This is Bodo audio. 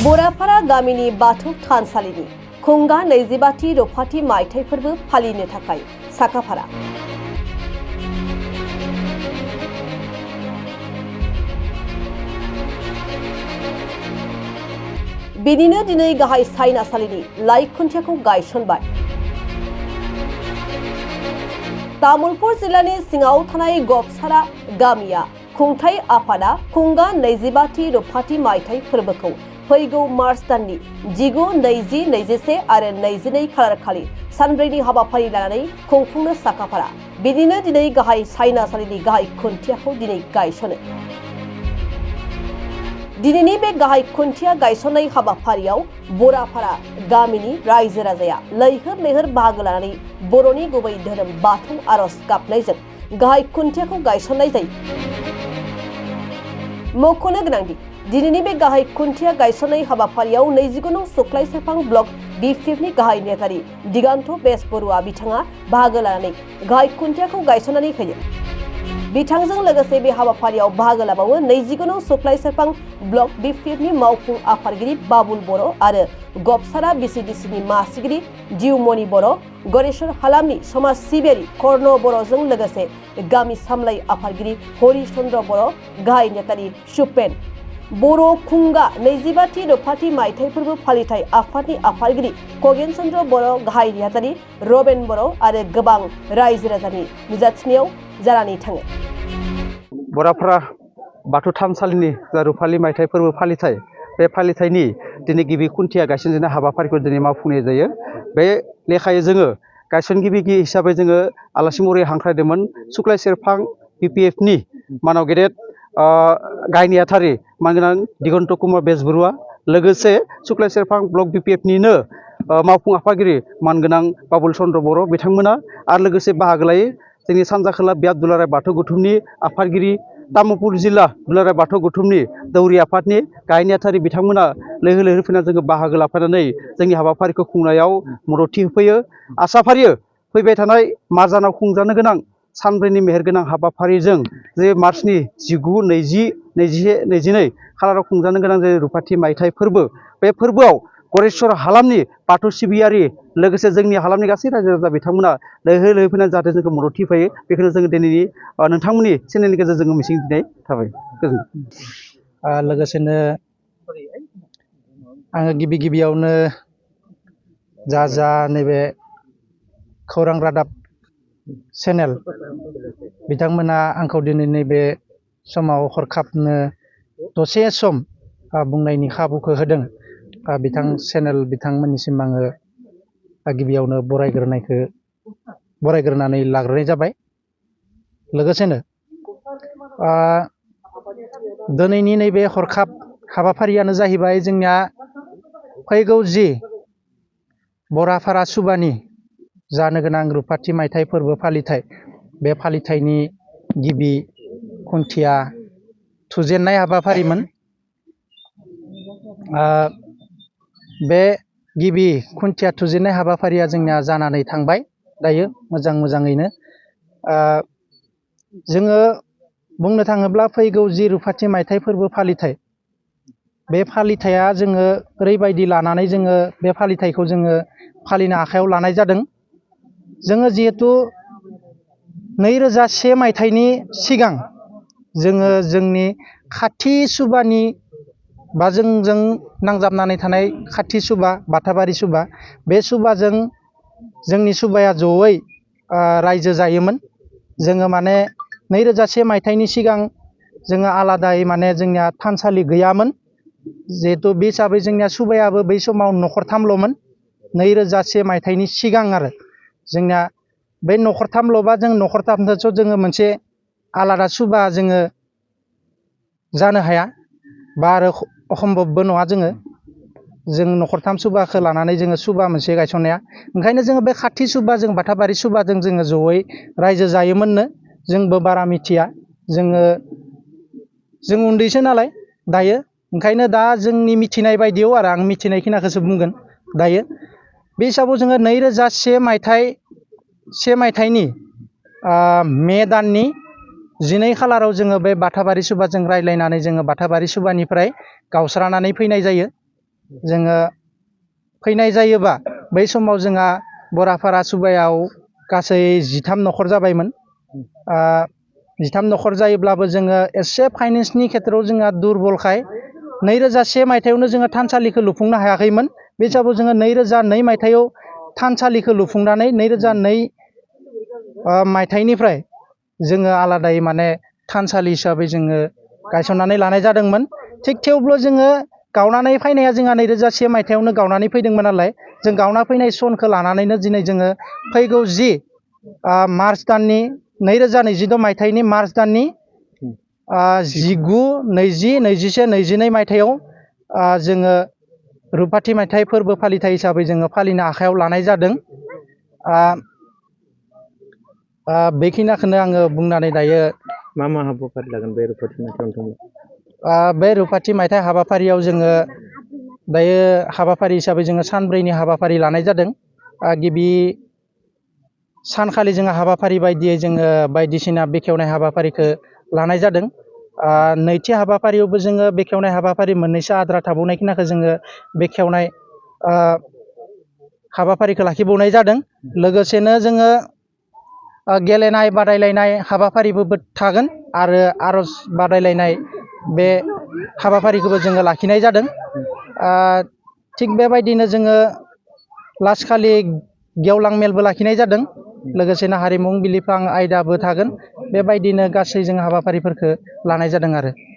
बराफारा गामिनि बाथौ थानसालिनि खुंगा 25थि रौखाथि मायथाइ फोरबो फालिनो थाखाय साखाफारा। बिनिनो दिनै गाहाय सायनासालिनि लाइ खुन्थियाखौ गायसनबाय। तामुलपुर जिल्लानि सिङाव थानाय गबसारा गामिया खुंथाय आफादा खुंगा 25थि रौखाथि मायथाइ फोरबोखौ फैगौ मार्च दाननि 19, 20, 21 आरो 22 खालार खालि सानब्रैनि हाबाफारि लानानै खुंफुंनो साखाफारा। बिदिनो दिनै गाहाय सायनासालिनि गाहाय खुन्थियाखौ दिनै गायसनो। दिनैनि बे गाहाय खुन्थिया गायसननाय हाबाफारियाव बराफारा गामिनि रायजो राजाया लैहोर लैहोर बाहागो लानानै बर'नि गुबै धोरोम बाथौ आरज गाबनायजों गाहाय खुन्थियाखौ गायसननाय जायो। मख'नो गोनांदि दिनैनि बे गाहाय खुन्थिया गायसननाय हाबाफारियाव 29 नं सुक्लाय सेरफां ब्लक बि.पि.एफ नि गाहाय नेहाथारि दिगान्त बेसबरुवा बिथाङा बाहागो लानानै गाहाय खुन्थियाखौ गायसननानै होयो। बिथांजों लोगोसे बे हाबाफारियाव बाहागो लाबावो 29 नं सुक्लाय सेरफां ब्लक बि.पि.एफ नि मावफुं आफादगिरि बाबुल बर' आरो गबसारा बि.सि.डि.सि नि मासिगिरि जिउमणि बर', गरेश्वर हालामनि समाज सिबियारि कर्ण बर'जों लोगोसे गामि सामलाय आफादगिरि हरि चन्द्र बर', गाहाय नेहाथारि सुपेन बर', खुंगा 25थि रौखाथि मायथाइ फोरबो फालिथाय आफादनि आफादगिरि खगेन चन्द्र बर', गाहाय नेहाथारि रबेन बर' आरो गोबां रायजो राजानि नुजाथिनायाव जानानै थाङो। बराफारा बाथौ थानसालिनि जा रौखाथि मायथाइ फोरबो फालिथाय, बे फालिथायनि दिनै गिबि खुन्थिया गायसनजेननाय हाबाफारिखौ दिनै मावफुंनाय जायो। बे लेखायै जोङो गायसनगिरि हिसाबै जोङो आलासि महरै हांख्रायदोंमोन सुक्लाय सेरफां बि.पि.एफ नि मानाव गेदेर गाहाय नेहाथारि मानगोनां दिगन्त कुमार बेसबरुवा, लोगोसे सुक्लाय सेरफां ब्लक बि.पि.एफ निनो मावफुं आफादगिरि मानगोनां बाबुल चन्द्र बर' बिथांमोना, आरो लोगोसे बाहागो लायो जोंनि सानजा खोला बियाब दुलाराय बाथौ गौथुमनि आफादगिरि, तामुलपुर जिल्ला दुलाराय बाथौ गौथुमनि दौरि आफादनि गाहाय नेहाथारि बिथांमोना लैहोर लैहोर फैनानै जोङो बाहागो लाफानानै जोंनि हाबाफारिखौ खुंनायाव मददथि होफैयो। आसा फारियो फैबाय थानाय मार्च दानाव खुंजानो गोनां सानब्रैनि मेहेरगोनां हाबाफारिजों जे मार्चनि 19, 20, 21, 22 खालाराव खुंजानो गोनां जायो रौखाथि मायथाइ फोरबो, बे फोरबोआव गरेश्वर हालामनि बाथौ सिबियारि लोगोसे जोंनि हालामनि गासै रायजो राजा बिथांमोना लैहोर लैहोर फैनानै जाहाथे जोंखौ मददथि होफैयो, बेखौनो जोङो दिनैनि नोंथांमोननि चेनेलनि गेजेरजों जोङो मिजिंथिनाय थाबाय। गोजोन्थों। लोगोसेनो आङो गिबियावनो जा नैबे खौरां रादाब चेनेल बिथांमोना आंखौ दिनै नैबे समाव हरखाबनो दसे सम बुंनायनि खाबुखौ होदों। बिथांमोननिसिम आङो गिबियावनो बरायग्रोनानै लाग्रोनाय जाबाय। लोगोसेनो दिनैनि नैबे हरखाब हाबाफारियानो जाहैबाय जोंनिया फैगौ जि बराफारा सुबानि जानो गोनां रौखाथि मायथाइ फोरबो फालिथाय, बे फालिथायनि गिबि खुन्थिया थुजेननाय हाबाफारिमोन। बे गिबि खुन्थिया थुजेननाय हाबाफारिया जोंनिया जानानै थांबाय दायो मोजाङैनो। जोङो बुंनो थाङोब्ला फैगौ जि रौखाथि मायथाइ फोरबो फालिथाय, बे फालिथाया जोङो ओरैबायदि लानानै जोङो बे फालिथायखौ जोङो फालिनो आखायाव लानाय जादों। जोङो जिहेथु 2001 मायथाइनि सिगां जोङो जोंनि खाथि सुबानि बा जोंजों नांजाबनानै थानाय खाथि सुबा बाथाबारि सुबा, बे सुबाजों जोंनि सुबाया जयै रायजो जायोमोन। जोङो माने 2001 मायथाइनि सिगां जोङो आलादायै माने जोंनिया थानसालि गैयामोन। जिहेथु बे हिसाबै जोंनिया सुबायाबो बै समाव न'खरथामल'मोन। 2001 मायथाइनि सिगां आरो जोंनिया बे न'खरथामल'बा जों न'खरथामजोंसो जोङो मोनसे आलादा सुबा जोङो जानो हाया, बा आरो असम्भबबो नङा। जों न'खरथाम सुबाखौ लानानै जोङो सुबा मोनसे गायसननाया, ओंखायनो जोङो बे खाथि सुबा जों बाथाबारि सुबाजों जोङो जयै रायजो जायोमोननो। जोंबो बारा मिथिया, जों उन्दैसो नालाय दायो, ओंखायनो दा जोंनि मिथिनाय बायदियाव आरो आं मिथिनाय खिनाखौसो बुंगोन दायो। बे हिसाबाव जोङो 2001 मायथाइनि मे दाननि 12 खालाराव जोङो बे बाथाबारि सुबाजों रायज्लायनानै जोङो बाथाबारि सुबानिफ्राय गावस्रानानै फैनाय जायो। जोङो फैनाय जायोबा बै समाव जोंहा बराफारा सुबायाव गासै 13 न'खर जाबायमोन। 13 न'खर जायोब्लाबो जोङो एसे फाइनेन्सनि खेथ्रआव जोंहा दुरबलखाय 2001 मायथाइयावनो जोङो थानसालिखौ लुफुंनो हायाखैमोन। बे हिसाबाव जोङो 2002 मायथाइयाव थानसालिखौ लुफुंनानै 2002 मायथाइनिफ्राय जोङो आलादायै माने थानसालि हिसाबै जोङो गायसननानै लानाय जादोंमोन। थिग थेवबो जोङो गावनानै फैनाया जोंहा 2001 मायथाइयावनो गावनानै फैदोंमोन नालाय जों गावना फैनाय सनखौ लानानैनो दिनै जोङो फैगौ मार्च दाननि 2022 मायथाइनि मार्च दाननि 19, 20, 21, 22 मायथाइयाव जोङो रुपाथि मायथाइ फोरबो फालिथाय हिसाबै जोङो फालिनो आखायाव लानाय जादों। बेखिनिखौनो आङो बुंनानै दायो मा हाबाफारि लागोन बे रुपाथि मायथाइयाव? बे रुपाथि मायथाइ हाबाफारियाव जोङो दायो हाबाफारि हिसाबै जोङो सानब्रैनि हाबाफारि लानाय जादों। गिबि सानखालि जोङो हाबाफारि बायदियै जोङो बायदिसिना बेखेवनाय हाबाफारिखौ लानाय जादों। नैथि हाबाफारियावबो जोङो बेखेवनाय हाबाफारि मोननैसो आद्रा थाबावनायखिनिखौ जोङो बेखेवनाय हाबाफारिखौ लाखिबावनाय जादों। लोगोसेनो जोङो गेलेनाय बादायलायनाय हाबाफारिबो थागोन आरो आर'ज बादायलायनाय बे हाबाफारिखौबो जोङो लाखिनाय जादों। थिग बेबायदिनो जोङो लासखालि गेवलां मेलबो लाखिनाय जादों। लोगोसेनो हारिमु बिलिफां आयदाबो थागोन। बेबायदिनो गासै जों हाबाफारिफोरखौ लानाय जादों आरो